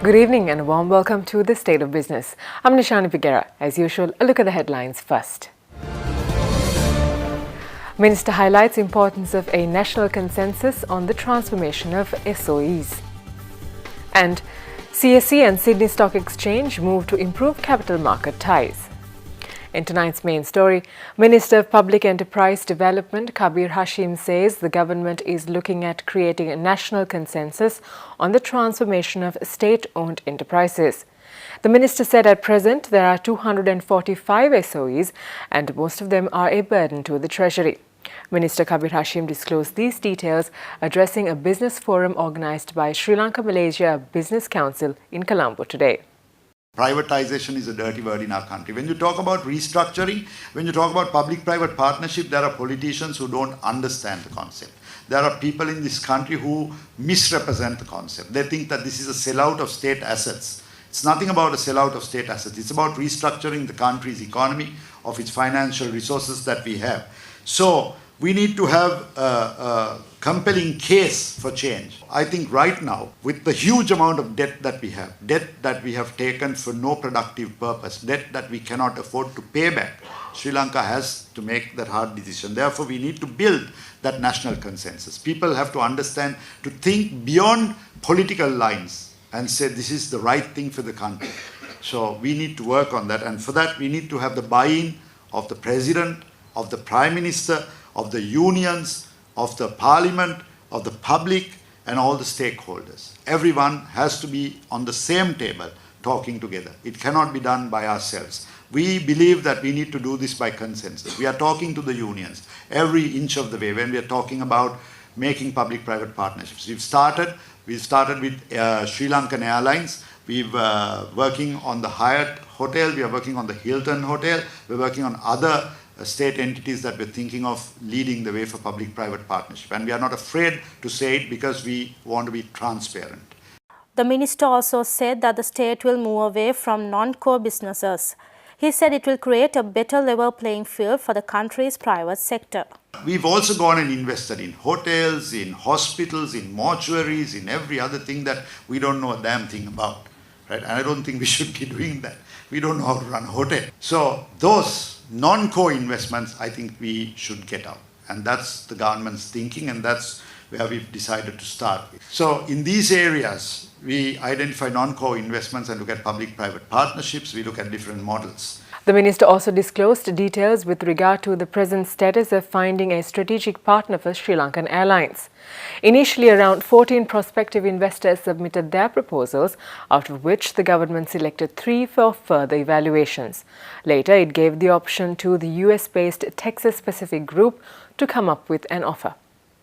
Good evening and a warm welcome to the State of Business. I'm Nishani Pigera. As usual, a look at the headlines first. Minister highlights importance of a national consensus on the transformation of SOEs. And CSE and Sydney Stock Exchange move to improve capital market ties. In tonight's main story, Minister of Public Enterprise Development Kabir Hashim says the government is looking at creating a national consensus on the transformation of state-owned enterprises. The minister said at present there are 245 SOEs and most of them are a burden to the Treasury. Minister Kabir Hashim disclosed these details addressing a business forum organised by Sri Lanka Malaysia Business Council in Colombo today. Privatization is a dirty word in our country. When you talk about restructuring, when you talk about public-private partnership, there are politicians who don't understand the concept. There are people in this country who misrepresent the concept. They think that this is a sellout of state assets. It's nothing about a sellout of state assets. It's about restructuring the country's economy, of its financial resources that we have. So we need to have a compelling case for change. I think right now, with the huge amount of debt that we have taken for no productive purpose, debt that we cannot afford to pay back, Sri Lanka has to make that hard decision. Therefore, we need to build that national consensus. People have to understand, to think beyond political lines and say this is the right thing for the country. So we need to work on that, and for that we need to have the buy-in of the President, of the Prime Minister, of the unions, of the Parliament, of the public, and all the stakeholders. Everyone has to be on the same table talking together. It cannot be done by ourselves. We believe that we need to do this by consensus. We are talking to the unions every inch of the way when we are talking about making public-private partnerships. We started with Sri Lanka Airlines. We're working on the Hyatt Hotel. We are working on the Hilton Hotel. We're working on other state entities that we're thinking of leading the way for public-private partnership. And we are not afraid to say it because we want to be transparent. The minister also said that the state will move away from non-core businesses. He said it will create a better level playing field for the country's private sector. We've also gone and invested in hotels, in hospitals, in mortuaries, in every other thing that we don't know a damn thing about. Right? And I don't think we should be doing that. We don't know how to run a hotel. So those non-core investments, I think we should get out. And that's the government's thinking, and that's where we've decided to start with. So in these areas, we identify non-core investments and look at public-private partnerships. We look at different models. The minister also disclosed details with regard to the present status of finding a strategic partner for Sri Lanka Airlines. Initially, around 14 prospective investors submitted their proposals, out of which the government selected 3 for further evaluations. Later, it gave the option to the US-based Texas Pacific Group to come up with an offer.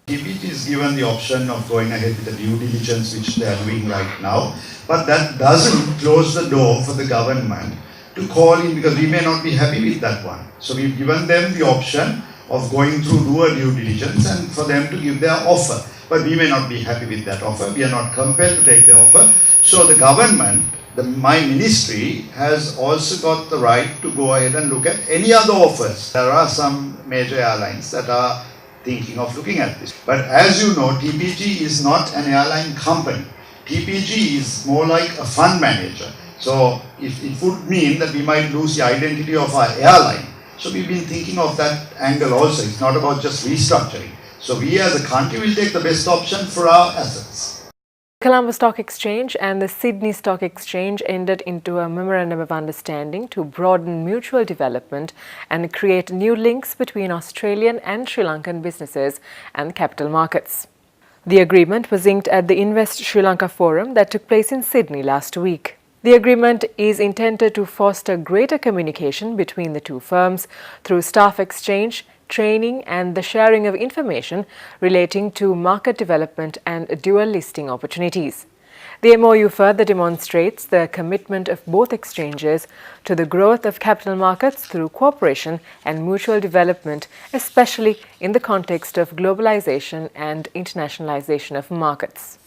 TPG is given the option of going ahead with the due diligence which they are doing right now, but that doesn't close the door for the government to call in, because we may not be happy with that one. So we've given them the option of going through do a due diligence and for them to give their offer. But we may not be happy with that offer. We are not compelled to take the offer. So the government, my ministry, has also got the right to go ahead and look at any other offers. There are some major airlines that are thinking of looking at this. But as you know, TPG is not an airline company. TPG is more like a fund manager. So it would mean that we might lose the identity of our airline. So we've been thinking of that angle also. It's not about just restructuring. So we as a country will take the best option for our assets. The Colombo Stock Exchange and the Sydney Stock Exchange entered into a memorandum of understanding to broaden mutual development and create new links between Australian and Sri Lankan businesses and capital markets. The agreement was inked at the Invest Sri Lanka Forum that took place in Sydney last week. The agreement is intended to foster greater communication between the two firms through staff exchange, training and the sharing of information relating to market development and dual listing opportunities. The MOU further demonstrates the commitment of both exchanges to the growth of capital markets through cooperation and mutual development, especially in the context of globalization and internationalization of markets.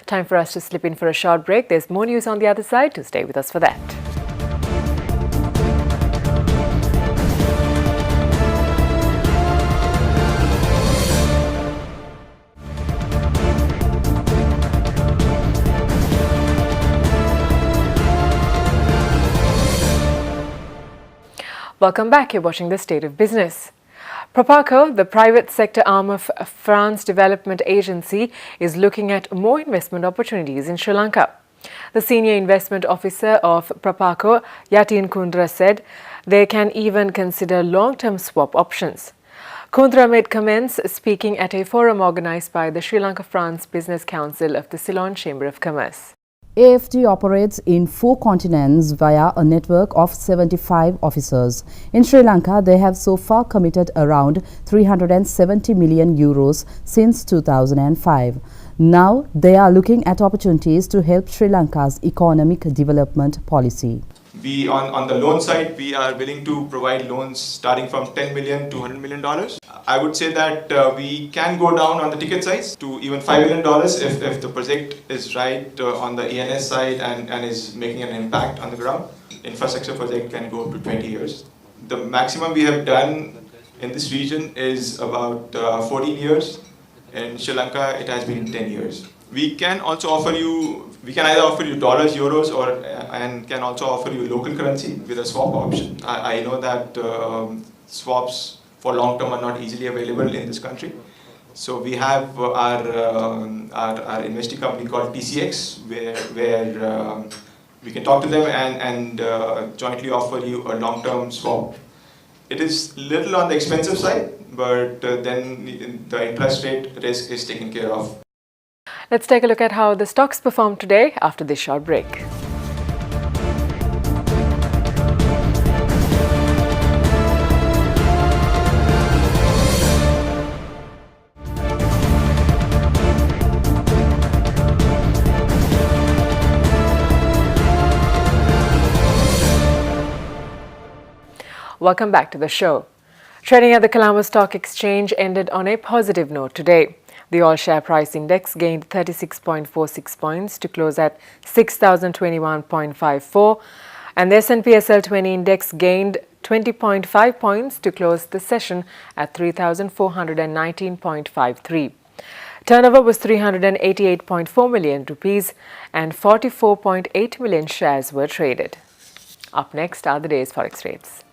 Time for us to slip in for a short break. There's more news on the other side, to stay with us for that. Welcome back. You're watching The State of Business. Proparco, the private sector arm of France Development Agency, is looking at more investment opportunities in Sri Lanka. The senior investment officer of Proparco, Yatin Kundra, said they can even consider long-term swap options. Kundra made comments speaking at a forum organized by the Sri Lanka France Business Council of the Ceylon Chamber of Commerce. AFD operates in 4 continents via a network of 75 officers. In Sri Lanka, they have so far committed around 370 million euros since 2005. Now, they are looking at opportunities to help Sri Lanka's economic development policy. On the loan side, we are willing to provide loans starting from $10 million to $100 million. I would say that we can go down on the ticket size to even $5 million if the project is right on the ENS side and is making an impact on the ground. Infrastructure project can go up to 20 years. The maximum we have done in this region is about 14 years. In Sri Lanka, it has been 10 years. We can also offer you, we can either offer you dollars, euros, and can also offer you local currency with a swap option. I know that swaps for long term are not easily available in this country. So we have our investing company called TCX, where we can talk to them and jointly offer you a long-term swap. It is little on the expensive side, but then the interest rate risk is taken care of. Let's take a look at how the stocks performed today after this short break. Welcome back to the show. Trading at the Colombo Stock Exchange ended on a positive note today. The all-share price index gained 36.46 points to close at 6,021.54, and the S&P SL20 index gained 20.5 points to close the session at 3,419.53. Turnover was 388.4 million rupees and 44.8 million shares were traded. Up next are the day's forex rates.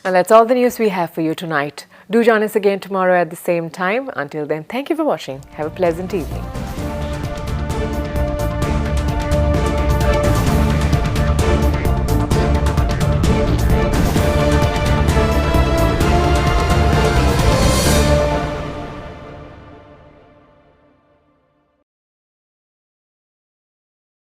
And that's all the news we have for you tonight. Do join us again tomorrow at the same time. Until then, thank you for watching. Have a pleasant evening.